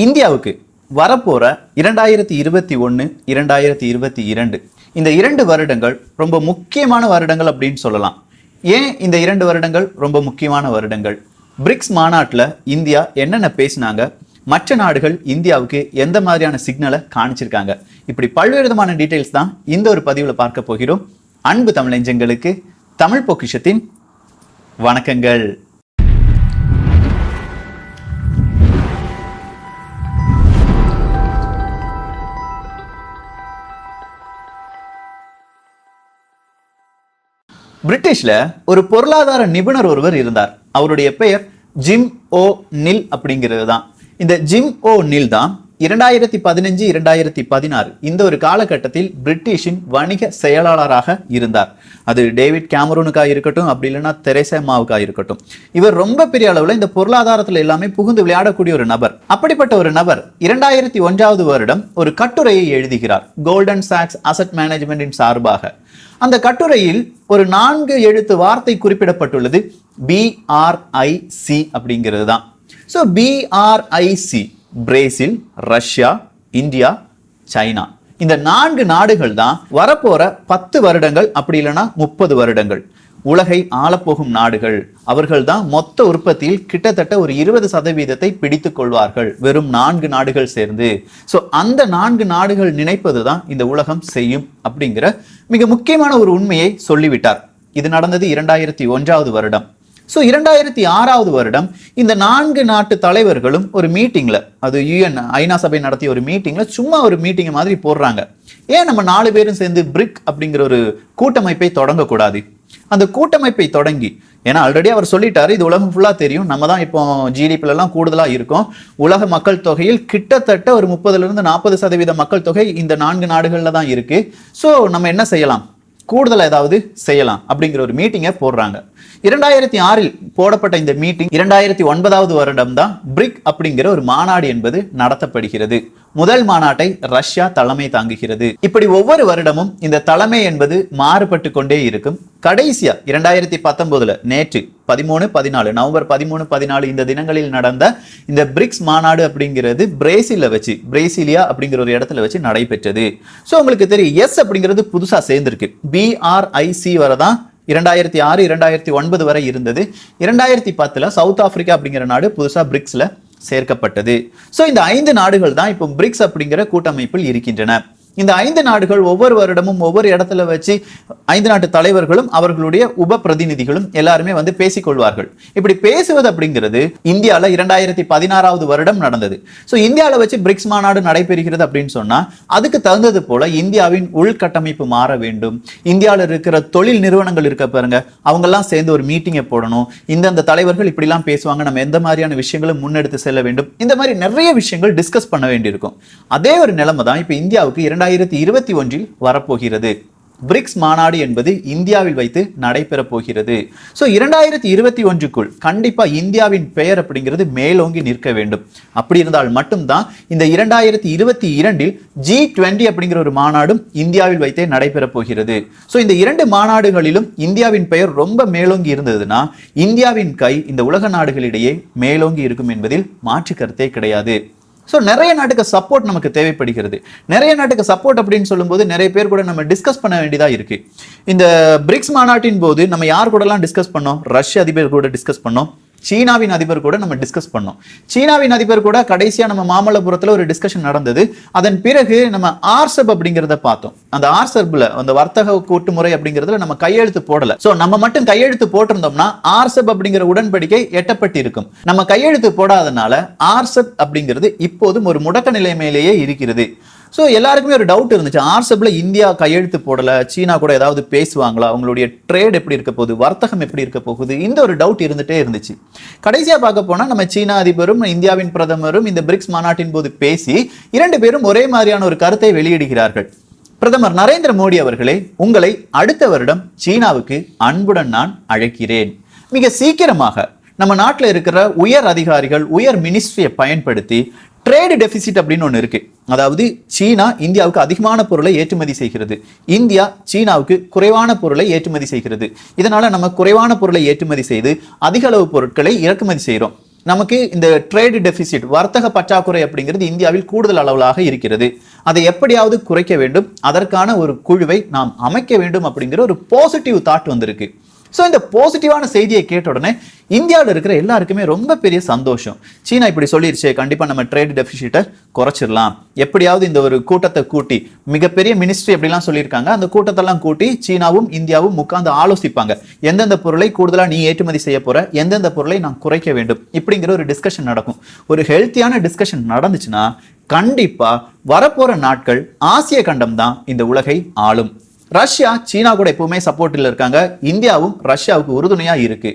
இந்தியாவுக்கு வரப்போற 2021 2022 இந்த 2 வருடங்கள் ரொம்ப முக்கியமான வருடங்கள் அப்படின்னு சொல்லலாம். ஏன் இந்த 2 வருடங்கள் ரொம்ப முக்கியமான வருடங்கள்? பிரிக்ஸ் மாநாட்டில் இந்தியா என்னென்ன பேசினாங்க, மற்ற நாடுகள் இந்தியாவுக்கு எந்த மாதிரியான சிக்னலை காணிச்சிருக்காங்க, இப்படி பல்வேறு விதமான டீட்டெயில்ஸ் தான் இந்த ஒரு பதிவில் பார்க்க போகிறோம். அன்பு தமிழஞ்சங்களுக்கு தமிழ் பொக்கிஷத்தின் வணக்கங்கள். பிரிட்டிஷ்ல ஒரு பொருளாதார நிபுணர் ஒருவர் இருந்தார். அவருடைய பெயர் ஜிம் ஓ நில் அப்படிங்கிறது தான். இந்த ஜிம் ஓ நில் தான் 2015 2016 இந்த ஒரு காலகட்டத்தில் பிரிட்டிஷின் வணிக செயலாளராக இருந்தார். அது டேவிட் கேமரூனுக்காக இருக்கட்டும், அப்படி இல்லைன்னா தெரேசா மாவுக்காக இருக்கட்டும், இவர் ரொம்ப பெரிய அளவில் இந்த பொருளாதாரத்தில் எல்லாமே புகுந்து விளையாடக்கூடிய ஒரு நபர். அப்படிப்பட்ட ஒரு நபர் 2001 வருடம் ஒரு கட்டுரையை எழுதுகிறார் கோல்டன் சாக்ஸ் அசெட் மேனேஜ்மெண்டின் சார்பாக. அந்த கட்டுரையில் ஒரு 4 எழுத்து வார்த்தை குறிப்பிடப்பட்டுள்ளது, BRIC அப்படிங்கிறது தான். So BRIC Brazil, Russia, India, China, இந்த 4 நாடுகள் தான் வரப்போற 10 வருடங்கள் அப்படி இல்லைன்னா 30 வருடங்கள் உலகை ஆளப்போகும் நாடுகள். அவர்கள் தான் மொத்த உற்பத்தியில் கிட்டத்தட்ட ஒரு 20% பிடித்துக் கொள்வார்கள், வெறும் 4 நாடுகள் சேர்ந்து. ஸோ அந்த 4 நாடுகள் நினைப்பது தான் இந்த உலகம் செய்யும் அப்படிங்கிற மிக முக்கியமான ஒரு உண்மையை சொல்லிவிட்டார். இது நடந்தது 2001 வருடம். ஸோ 2006 வருடம் இந்த 4 நாட்டு தலைவர்களும் ஒரு மீட்டிங்ல, அது UN ஐநா சபை நடத்திய ஒரு மீட்டிங்ல சும்மா ஒரு மீட்டிங் மாதிரி போடுறாங்க. ஏன் நம்ம 4 பேரும் சேர்ந்து பிரிக் அப்படிங்கிற ஒரு கூட்டமைப்பை தொடங்கக்கூடாது? அந்த கூட்டமைப்பை தொடங்கி, ஏன்னா ஆல்ரெடி அவர் சொல்லிட்டாரு, இது உலகம் ஃபுல்லா தெரியும், நம்ம தான் இப்போ ஜிடிபில எல்லாம் கூடுதலா இருக்கும், உலக மக்கள் தொகையில் கிட்டத்தட்ட ஒரு 30% மக்கள் தொகை இந்த 4 நாடுகள்ல தான் இருக்கு. ஸோ நம்ம என்ன செய்யலாம், கூடுதல் ஏதாவது செய்யலாம் அப்படிங்கிற ஒரு மீட்டிங்கை போடுறாங்க. 2006 போடப்பட்ட இந்த மீட்டிங் 2009 வருடம் தான் பிரிக் அப்படிங்கிற ஒரு மாநாடு என்பது நடத்தப்படுகிறது. முதல் மாநாட்டை ரஷ்யா தலைமை தாங்குகிறது. இப்படி ஒவ்வொரு வருடமும் இந்த தலைமை என்பது மாறுபட்டு கொண்டே இருக்கும். கடைசியா 2019 நேற்று 13-14 நவம்பர் 13-14 இந்த தினங்களில் நடந்த இந்த பிரிக்ஸ் மாநாடு அப்படிங்கிறது பிரேசில்ல வச்சு, பிரேசிலியா அப்படிங்கிற ஒரு இடத்துல வச்சு நடைபெற்றது. ஸோ உங்களுக்கு தெரியும், எஸ் அப்படிங்கிறது புதுசா சேர்ந்திருக்கு. BRIC வரதான் 2006 2009 வரை இருந்தது. 2010 சவுத் ஆப்பிரிக்கா அப்படிங்கிற நாடு புதுசா பிரிக்ஸ்ல சேர்க்கப்பட்டது. ஸோ இந்த 5 நாடுகள் தான் இப்போ பிரிக்ஸ் அப்படிங்கிற கூட்டமைப்பில் இருக்கின்றன. இந்த 5 நாடுகள் ஒவ்வொரு வருடமும் ஒவ்வொரு இடத்துல வச்சு 5 நாட்டு தலைவர்களும் அவர்களுடைய உப பிரதிநிதிகளும் எல்லாருமே வந்து பேசிக்கொள்வார்கள். இப்படி பேசுவது அப்படிங்கிறது இந்தியாவில் 2016 வருடம் நடந்தது. ஸோ இந்தியாவில் வச்சு பிரிக்ஸ் மாநாடு நடைபெறுகிறது அப்படின்னு சொன்னா அதுக்கு தகுந்தது போல இந்தியாவின் உள்கட்டமைப்பு மாற வேண்டும். இந்தியாவில் இருக்கிற தொழில் நிறுவனங்கள் இருக்க பாருங்க, அவங்கெல்லாம் சேர்ந்து ஒரு மீட்டிங்கை போடணும். இந்தந்த தலைவர்கள் இப்படிலாம் பேசுவாங்க, நம்ம எந்த மாதிரியான விஷயங்களும் முன்னெடுத்து செல்ல வேண்டும், இந்த மாதிரி நிறைய விஷயங்கள் டிஸ்கஸ் பண்ண வேண்டியிருக்கும். அதே ஒரு நிலைமை தான் இப்போ இந்தியாவுக்கு 2021 வரப்போகிறது. பிரிக்ஸ் மாநாடு என்பது இந்தியாவில் வைத்து நடைபெற போகிறது. ஸோ 2021க்குள் கண்டிப்பா இந்தியாவின் பெயர் அப்படிங்கிறது மேலோங்கி நிற்க வேண்டும். அப்படி இருந்தால் மட்டும்தான் இந்த 2022 G20 அப்படிங்கிற ஒரு மாநாடும் இந்தியாவில் வைத்தே நடைபெற போகிறது. ஸோ இந்த 2 மாநாடுகளிலும் இந்தியாவின் பெயர் ரொம்ப மேலோங்கி இருந்ததுன்னா இந்தியாவின் கை இந்த உலக நாடுகளிடையே மேலோங்கி இருக்கும் என்பதில் மாற்று கருத்தே கிடையாது. ஸோ நிறைய நாட்டுக்கு சப்போர்ட் நமக்கு தேவைப்படுகிறது. நிறைய நாட்டுக்கு சப்போர்ட் அப்படின்னு சொல்லும்போது நிறைய பேர் கூட நம்ம டிஸ்கஸ் பண்ண வேண்டியதா இருக்கு. இந்த பிரிக்ஸ் மாநாட்டின் போது நம்ம யார் கூடலாம் டிஸ்கஸ் பண்ணோம்? ரஷ்ய அதிபர் கூட டிஸ்கஸ் பண்ணோம், சீனாவின் அதிபர் கூட நம்ம டிஸ்கஸ் பண்ணோம். சீனாவின் அதிபர் கூட கடைசியா நம்ம மாமல்லபுரத்துல ஒரு டிஸ்கஷன் நடந்தது. அதன் பிறகு நம்ம ஆர்செப் அப்படிங்கிறத பார்த்தோம். அந்த ஆர்செப்ல அந்த வர்த்தக கூட்டுமுறை அப்படிங்கிறதுல நம்ம கையெழுத்து போடல. சோ நம்ம மட்டும் கையெழுத்து போட்டிருந்தோம்னா ஆர்செப் அப்படிங்கிற உடன்படிக்கை எட்டப்பட்டு இருக்கும். நம்ம கையெழுத்து போடாதனால ஆர்செப் அப்படிங்கிறது இப்போதும் ஒரு முடக்க நிலைமையிலேயே இருக்கிறது. ஸோ எல்லாருக்குமே ஒரு டவுட் இருந்துச்சு, ஆர்செப்ல இந்தியா கையெழுத்து போடல, சீனா கூட ஏதாவது பேசுவாங்களா, அவங்களுடைய ட்ரேட் எப்படி இருக்க போகுது, வர்த்தகம் எப்படி இருக்க போகுது, இந்த ஒரு டவுட் இருந்துட்டே இருந்துச்சு. கடைசியா பார்க்க போனா நம்ம சீனா அதிபரும் இந்தியாவின் பிரதமரும் இந்த பிரிக்ஸ் மாநாட்டின் போது பேசி 2 பேரும் ஒரே மாதிரியான ஒரு கருத்தை வெளியிடுகிறார்கள். பிரதமர் நரேந்திர மோடி அவர்களே, உங்களை அடுத்த வருடம் சீனாவுக்கு அன்புடன் நான் அழைக்கிறேன். மிக சீக்கிரமாக நம்ம நாட்டில் இருக்கிற உயர் அதிகாரிகள், உயர் மினிஸ்ட்ரியை பயன்படுத்தி ட்ரேடு டெபிசிட் அப்படின்னு ஒன்று இருக்கு. அதாவது சீனா இந்தியாவுக்கு அதிகமான பொருளை ஏற்றுமதி செய்கிறது, இந்தியா சீனாவுக்கு குறைவான பொருளை ஏற்றுமதி செய்கிறது. இதனால நம்ம குறைவான பொருளை ஏற்றுமதி செய்து அதிக அளவு பொருட்களை இறக்குமதி செய்கிறோம். நமக்கு இந்த ட்ரேட் டெபிசிட் வர்த்தக பற்றாக்குறை அப்படிங்கிறது இந்தியாவில் கூடுதல் அளவுலாக இருக்கிறது. அதை எப்படியாவது குறைக்க வேண்டும், அதற்கான ஒரு குழுவை நாம் அமைக்க வேண்டும் அப்படிங்கிற ஒரு பாசிட்டிவ் தாட் வந்திருக்கு. ஸோ இந்த பாசிட்டிவான செய்தியை கேட்ட உடனே இந்தியாவில் இருக்கிற எல்லாருக்குமே ரொம்ப பெரிய சந்தோஷம். சீனா இப்படி சொல்லிருச்சு, கண்டிப்பா நம்ம ட்ரேட் டெபிசிட்டை குறைச்சிடலாம், எப்படியாவது இந்த ஒரு கூட்டத்தை கூட்டி, மிகப்பெரிய மினிஸ்ட்ரி அப்படிலாம் சொல்லியிருக்காங்க, அந்த கூட்டத்தெல்லாம் கூட்டி சீனாவும் இந்தியாவும் உட்கார்ந்து ஆலோசிப்பாங்க, எந்தெந்த பொருளை கூடுதலா நீ ஏற்றுமதி செய்ய போற, எந்தெந்த பொருளை நான் குறைக்க வேண்டும், இப்படிங்கிற ஒரு டிஸ்கஷன் நடக்கும். ஒரு ஹெல்த்தியான டிஸ்கஷன் நடந்துச்சுன்னா கண்டிப்பா வரப்போற நாட்கள் ஆசிய கண்டம் தான் இந்த உலகை ஆளும். ரஷ்யா சீனா கூட எப்பவுமே சப்போர்ட்டில் இருக்காங்க, இந்தியாவும் ரஷ்யாவுக்கு உறுதுணையா இருக்கு.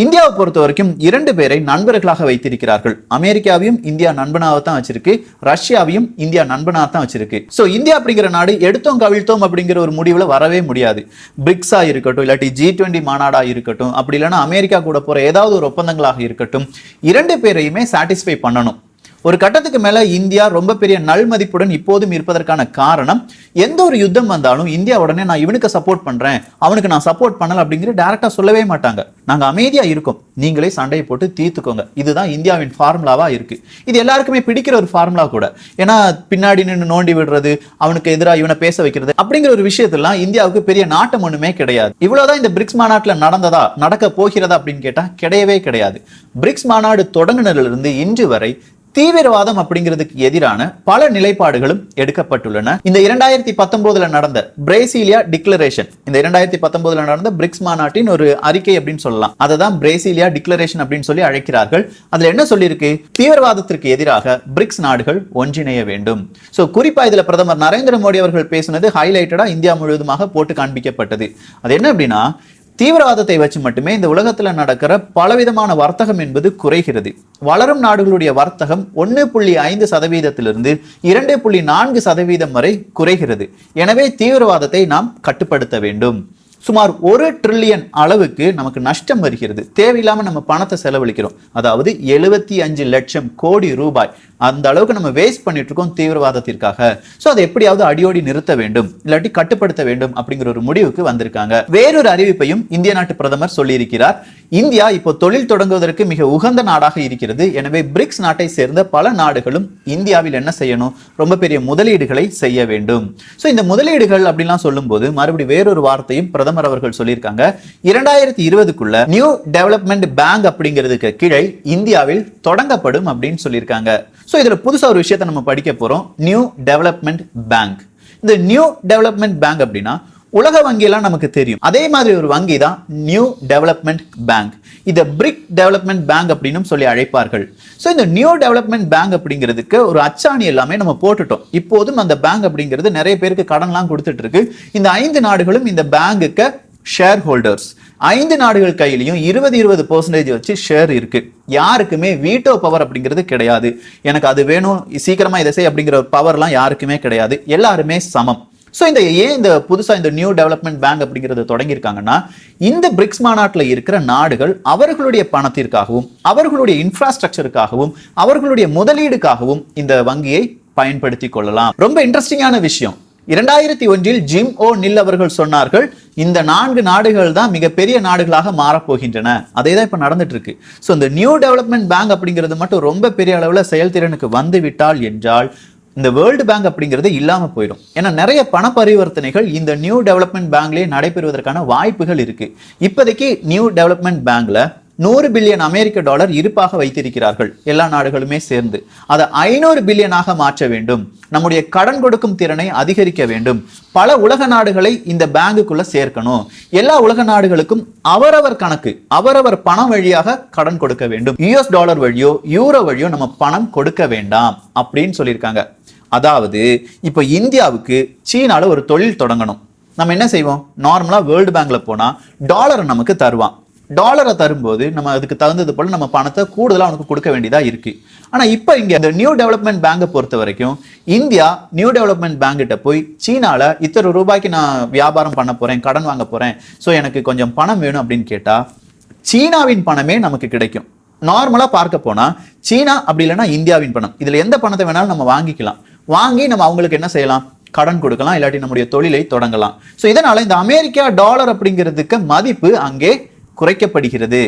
இந்தியாவை பொறுத்த வரைக்கும் 2 பேரை நண்பர்களாக வைத்திருக்கிறார்கள். அமெரிக்காவையும் இந்தியா நண்பனாக தான் வச்சிருக்கு, ரஷ்யாவையும் இந்தியா நண்பனாக தான் வச்சிருக்கு. சோ இந்தியா அப்படிங்கிற நாடு எடுத்தோம் கவிழ்த்தோம் அப்படிங்கிற ஒரு முடிவுல வரவே முடியாது. பிரிக்ஸா இருக்கட்டும், இல்லாட்டி G20 மாநாடா இருக்கட்டும், அப்படி இல்லைன்னா அமெரிக்கா கூட போற ஏதாவது ஒரு ஒப்பந்தங்களாக இருக்கட்டும், 2 பேரையுமே சாட்டிஸ்ஃபை பண்ணணும். ஒரு கட்டத்துக்கு மேல இந்தியா ரொம்ப பெரிய நல் மதிப்புடன் இப்போதும் இருப்பதற்கான காரணம், எந்த ஒரு யுத்தம் வந்தாலும் இந்தியா உடனே நான் இவனுக்கு சப்போர்ட் பண்றேன், அவனுக்கு நான் சப்போர்ட் பண்ணல அப்படிங்கிற டைரக்டா சொல்லவே மாட்டாங்க. நாங்க அமைதியா இருக்கோம், நீங்களே சண்டையை போட்டு தீர்த்துக்கோங்க. இதுதான் இந்தியாவின் ஃபார்முலாவா இருக்கு. இது எல்லாருக்குமே பிடிக்கிற ஒரு ஃபார்முலா கூட. ஏன்னா பின்னாடி நின்று நோண்டி விடுறது, அவனுக்கு எதிராக இவனை பேச வைக்கிறது அப்படிங்கிற ஒரு விஷயத்தெல்லாம் இந்தியாவுக்கு பெரிய நாட்டம் ஒண்ணுமே கிடையாது. இவ்வளவுதான் இந்த பிரிக்ஸ் மாநாட்டுல நடந்ததா, நடக்க போகிறதா அப்படின்னு கேட்டா கிடையவே கிடையாது. பிரிக்ஸ் மாநாடு தொடங்கினதிலிருந்து இன்று வரை தீவிரவாதம் அப்படிங்கிறதுக்கு எதிரான பல நிலைப்பாடுகளும் எடுக்கப்பட்டுள்ளன. இந்த 2019 நடந்த பிரேசிலியா டிக்ளரேஷன், இந்த 2019 நடந்த பிரிக்ஸ் மாநாட்டின் ஒரு அறிக்கை அப்படின்னு சொல்லலாம். அதை தான் பிரேசிலியா டிக்ளரேஷன் அப்படின்னு சொல்லி அழைக்கிறார்கள். அதுல என்ன சொல்லியிருக்கு, தீவிரவாதத்திற்கு எதிராக பிரிக்ஸ் நாடுகள் ஒன்றிணைய வேண்டும். சோ குறிப்பா இதுல பிரதமர் நரேந்திர மோடி அவர்கள் பேசினது ஹைலைட்டடா இந்தியா முழுவதுமாக போட்டு காண்பிக்கப்பட்டது. அது என்ன அப்படின்னா, தீவிரவாதத்தை வச்சு மட்டுமே இந்த உலகத்துல நடக்கிற பலவிதமான வர்த்தகம் என்பது குறைகிறது. வளரும் நாடுகளுடைய வர்த்தகம் 1.5% 2.4% வரை குறைகிறது. எனவே தீவிரவாதத்தை நாம் கட்டுப்படுத்த வேண்டும். சுமார் 1 ட்ரில்லியன் அளவுக்கு நமக்கு நஷ்டம் வருகிறது. தேவையில்லாம நம்ம பணத்தை செலவழிக்கிறோம். அதாவது 75 லட்சம் கோடி ரூபாய் அந்த அளவுக்கு நம்ம வேஸ்ட் பண்ணிட்டு இருக்கோம் தீவிரவாதத்திற்காக. சோ அதை எப்படியாவது அடியோடி நிறுத்த வேண்டும், இல்லாட்டி கட்டுப்படுத்த வேண்டும் அப்படிங்கிற ஒரு முடிவுக்கு வந்திருக்காங்க. வேறொரு அறிவிப்பையும் இந்திய நாட்டு பிரதமர் சொல்லியிருக்கிறார். இந்தியா இப்போ தொழில் தொடங்குவதற்கு மிக உகந்த நாடாக இருக்கிறது. எனவே பிரிக்ஸ் நாட்டை சேர்ந்த பல நாடுகளும் இந்தியாவில் என்ன செய்யணும், ரொம்ப பெரிய முதலீடுகளை செய்ய வேண்டும். சோ இந்த முதலீடுகள் அப்படின்லாம் சொல்லும் போது மறுபடியும் வேறொரு வார்த்தையும் பிரதமர் அவர்கள் சொல்லியிருக்காங்க. 2020க்குள்ள நியூ டெவலப்மெண்ட் பேங்க் அப்படிங்கிறதுக்கு கீழே இந்தியாவில் தொடங்கப்படும் அப்படின்னு சொல்லியிருக்காங்க. சோ இதுல புதுசா ஒரு விஷயத்தை நம்ம படிக்க போறோம், நியூ டெவலப்மெண்ட் பேங்க். இந்த நியூ டெவலப்மெண்ட் பேங்க் அப்படின்னா உலக வங்கியெல்லாம் நமக்கு தெரியும், அதே மாதிரி ஒரு வங்கி தான் நியூ டெவலப்மெண்ட் பேங்க். இதை பிரிக் டெவலப்மெண்ட் பேங்க் அப்படின்னு சொல்லி அழைப்பார்கள். ஸோ இந்த நியூ டெவலப்மெண்ட் பேங்க் அப்படிங்கிறதுக்கு ஒரு அச்சாணி எல்லாமே நம்ம போட்டுட்டோம். இப்போதும் அந்த பேங்க் அப்படிங்கிறது நிறைய பேருக்கு கடன்லாம் கொடுத்துட்டு இருக்கு. இந்த 5 நாடுகளும் இந்த பேங்குக்கு ஷேர் ஹோல்டர்ஸ். 5 நாடுகள் கையிலையும் 20% வச்சு ஷேர் இருக்கு. யாருக்குமே வீட்டோ பவர் அப்படிங்கிறது கிடையாது. எனக்கு அது வேணும், சீக்கிரமா இதை செய் அப்படிங்கிற பவர்லாம் யாருக்குமே கிடையாது. எல்லாருமே சமம். ஸோ இந்த புதுசா இந்த நியூ டெவலப்மெண்ட் பேங்க் அப்படிங்கிறது தொடங்கியிருக்காங்கன்னா, இந்த பிரிக்ஸ் மாநாட்டில் இருக்கிற நாடுகள் அவர்களுடைய பணத்திற்காகவும் அவர்களுடைய இன்ஃப்ராஸ்ட்ரக்சருக்காகவும் அவர்களுடைய முதலீடுக்காகவும் இந்த வங்கியை பயன்படுத்தி கொள்ளலாம். ரொம்ப இன்ட்ரெஸ்டிங்கான விஷயம், 2001 ஜிம் ஓ நில் அவர்கள் சொன்னார்கள், இந்த 4 நாடுகள் தான் மிகப்பெரிய நாடுகளாக மாறப்போகின்றன. அதே தான் இப்ப நடந்துட்டு இருக்கு. ஸோ இந்த நியூ டெவலப்மெண்ட் பேங்க் அப்படிங்கிறது மட்டும் ரொம்ப பெரிய அளவில் செயல்திறனுக்கு வந்து விட்டால் என்றால் இந்த வேர்ல்டு பேங்க் அப்படிங்கிறது இல்லாம போயிடும். ஏன்னா நிறைய பண பரிவர்த்தனைகள் இந்த நியூ டெவலப்மெண்ட் பேங்க்லயே நடைபெறுவதற்கான வாய்ப்புகள் இருக்கு. இப்போதைக்கு நியூ டெவலப்மெண்ட் பேங்க்ல $100 பில்லியன் அமெரிக்க டாலர் இருப்பாக வைத்திருக்கிறார்கள் எல்லா நாடுகளுமே சேர்ந்து. அதை 500 பில்லியனாக மாற்ற வேண்டும். நம்முடைய கடன் கொடுக்கும் திறனை அதிகரிக்க வேண்டும். பல உலக நாடுகளை இந்த பேங்குக்குள்ள சேர்க்கணும். எல்லா உலக நாடுகளுக்கும் அவரவர் கணக்கு, அவரவர் பணம் வழியாக கடன் கொடுக்க வேண்டும். US டாலர் வழியோ யூரோ வழியோ நம்ம பணம் கொடுக்க வேண்டாம் அப்படின்னு சொல்லியிருக்காங்க. அதாவது இப்போ இந்தியாவுக்கு சீனால ஒரு தொழில் தொடங்கணும். நம்ம என்ன செய்வோம், நார்மலா வேர்ல்டு பேங்க்ல போனா டாலரை நமக்கு தருவான். டாலரை தரும்போது நம்ம அதுக்கு தகுந்தது போல நம்ம பணத்தை கூடுதலாக அவனுக்கு கொடுக்க வேண்டியதா இருக்கு. ஆனா இப்போ இங்க இந்த நியூ டெவலப்மெண்ட் பேங்கை பொறுத்த வரைக்கும் இந்தியா நியூ டெவலப்மெண்ட் பேங்க் கிட்ட போய் சீனால இத்தனை ரூபாய்க்கு நான் வியாபாரம் பண்ண போறேன், கடன் வாங்க போறேன், ஸோ எனக்கு கொஞ்சம் பணம் வேணும் அப்படின்னு கேட்டா சீனாவின் பணமே நமக்கு கிடைக்கும். நார்மலா பார்க்க போனா சீனா அப்படி இல்லைன்னா இந்தியாவின் பணம், இதுல எந்த பணத்தை வேணாலும் நம்ம வாங்கிக்கலாம். வாங்கி நம்ம அவங்களுக்கு என்ன செய்யலாம், கடன் கொடுக்கலாம், இல்லாட்டி நம்முடைய தொழிலை தொடங்கலாம். ஸோ இதனால இந்த அமெரிக்கா டாலர் அப்படிங்கிறதுக்கு மதிப்பு அங்கே குறைக்கப்படுகிறது.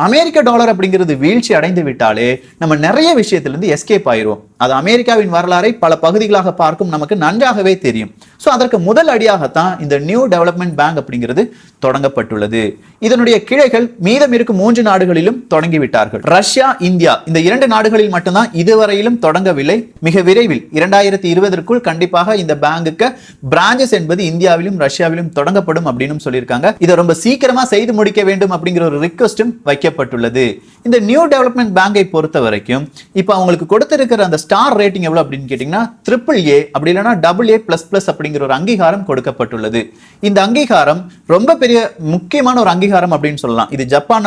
அமெரிக்க டாலர் அப்படிங்கிறது வீழ்ச்சி அடைந்து விட்டாலே நம்ம நிறைய விஷயத்திலிருந்து எஸ்கேப் ஆயிரும். அது அமெரிக்காவின் வரலாறை பல பகுதிகளாக பார்க்கும் நமக்கு நன்றாகவே தெரியும். ஸோ அதற்கு முதல் அடியாகத்தான் இந்த நியூ டெவலப்மெண்ட் பேங்க் அப்படிங்கிறது தொடங்கப்பட்டுள்ளது. இதனுடைய கிளைகள் மீதம் இருக்கும் 3 நாடுகளிலும் தொடங்கிவிட்டார்கள். ரஷ்யா, இந்தியா இந்த 2 நாடுகளில் மட்டும்தான் இதுவரையிலும் தொடங்கவில்லை. மிக விரைவில் 2020ற்குள் கண்டிப்பாக இந்த பேங்குக்கு பிரான்சஸ் என்பது இந்தியாவிலும் ரஷ்யாவிலும் தொடங்கப்படும் அப்படின்னு சொல்லியிருக்காங்க. இதை ரொம்ப சீக்கிரமா செய்து முடிக்க வேண்டும் அப்படிங்கிற ஒரு ரிக்வெஸ்டும் வைக்கப்பட்டுள்ளது. இந்த நியூ டெவலப்மெண்ட் பேங்கை பொறுத்த வரைக்கும் இப்போ அவங்களுக்கு கொடுத்திருக்கிற அந்த ஸ்டார் ரேட்டிங் எவ்வளவு அப்படின்னு கேட்டீங்கன்னா AAA அப்படி இல்லைன்னா AA++ அப்படிங்கிற ஒரு அங்கீகாரம் கொடுக்கப்பட்டுள்ளது. இந்த அங்கீகாரம் ரொம்ப பெரிய முக்கியமான ஒரு அங்கீகாரம் அப்படின்னு சொல்லலாம். இது ஜப்பான்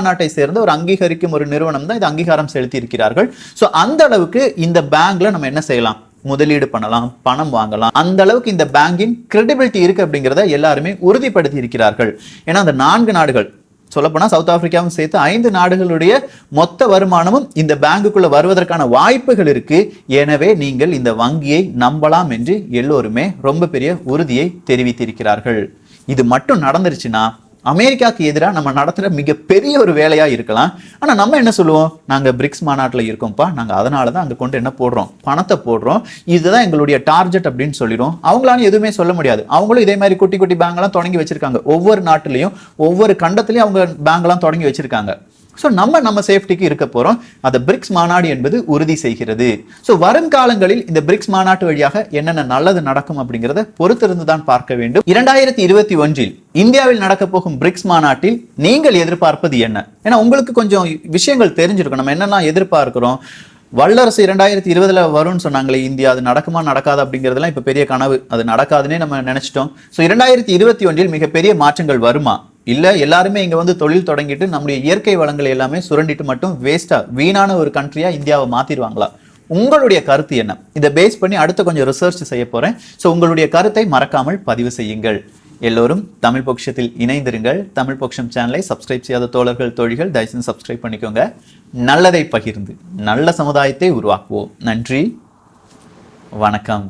நாட்டை சேர்ந்த ஒரு அங்கீகரிக்கும் ஒரு நிறுவனம் தான் இது அங்கீகாரம் செலுத்தி இருக்கிறார்கள். ஸோ அந்த அளவுக்கு இந்த பேங்க்ல நம்ம என்ன செய்யலாம், முதலீடு பண்ணலாம், பணம் வாங்கலாம். அந்த அளவுக்கு இந்த பேங்கின் கிரெடிபிலிட்டி இருக்கு அப்படிங்கிறத எல்லாருமே உறுதிப்படுத்தி இருக்கிறார்கள். ஏன்னா அந்த 4 நாடுகள் சொல்லப்போனா சவுத் ஆப்பிரிக்காவும் சேர்த்து 5 நாடுகளுடைய மொத்த வருமானமும் இந்த பேங்குக்குள்ள வருவதற்கான வாய்ப்புகள் இருக்கு. எனவே நீங்கள் இந்த வங்கியை நம்பலாம் என்று எல்லோருமே ரொம்ப பெரிய உறுதியை தெரிவித்திருக்கிறார்கள். இது மட்டும் நடந்துருச்சுன்னா அமெரிக்காவுக்கு எதிராக நம்ம நடத்துகிற மிகப்பெரிய ஒரு வேலையா இருக்கலாம். ஆனால் நம்ம என்ன சொல்லுவோம், நாங்கள் பிரிக்ஸ் மாநாட்டில் இருக்கோம்ப்பா, நாங்கள் அதனால தான் அங்கே கொண்டு என்ன போடுறோம், பணத்தை போடுறோம், இதுதான் எங்களுடைய டார்கெட் அப்படின்னு சொல்லிடுவோம். அவங்களால எதுவுமே சொல்ல முடியாது. அவங்களும் இதே மாதிரி குட்டி குட்டி பேங்க்லாம் தொடங்கி வச்சிருக்காங்க. ஒவ்வொரு நாட்டிலையும் ஒவ்வொரு கண்டத்திலையும் அவங்க பேங்க்லாம் தொடங்கி வச்சிருக்காங்க. ஸோ நம்ம சேஃப்டிக்கு இருக்க போறோம். அதை பிரிக்ஸ் மாநாடு என்பது உறுதி செய்கிறது. ஸோ வரும் காலங்களில் இந்த பிரிக்ஸ் மாநாட்டு வழியாக என்னென்ன நல்லது நடக்கும் அப்படிங்கிறத பொறுத்திருந்து தான் பார்க்க வேண்டும். 2021 இந்தியாவில் நடக்க போகும் பிரிக்ஸ் மாநாட்டில் நீங்கள் எதிர்பார்ப்பது என்ன? ஏன்னா உங்களுக்கு கொஞ்சம் விஷயங்கள் தெரிஞ்சிருக்கும். நம்ம என்னெல்லாம் எதிர்பார்க்கிறோம். வல்லரசு 2020 வரும்னு சொன்னாங்களே இந்தியா, அது நடக்குமா நடக்காது அப்படிங்கிறதுலாம் இப்ப பெரிய கனவு. அது நடக்காதுன்னே நம்ம நினைச்சிட்டோம். ஸோ 2021 மிகப்பெரிய மாற்றங்கள் வருமா? இல்ல எல்லாருமே இங்க வந்து தொழில் தொடங்கிட்டு நம்முடைய இயற்கை வளங்களை எல்லாமே சுரண்டிட்டு மட்டும் வேஸ்டா வீணான ஒரு கண்ட்ரியா இந்தியாவை மாத்திடுவாங்களா? உங்களுடைய கருத்து என்ன? இதை பேஸ் பண்ணி அடுத்த கொஞ்சம் ரிசர்ச் செய்ய போறேன். ஸோ உங்களுடைய கருத்தை மறக்காமல் பதிவு செய்யுங்கள். எல்லோரும் தமிழ் பொக்கிஷத்தில் இணைந்திருங்கள். தமிழ் பொக்கிஷம் சேனலை சப்ஸ்கிரைப் செய்யாத தோழர்கள் தோழிகள் தயவுசெய்து சப்ஸ்கிரைப் பண்ணிக்கோங்க. நல்லதை பகிர்ந்து நல்ல சமுதாயத்தை உருவாக்குவோம். நன்றி, வணக்கம்.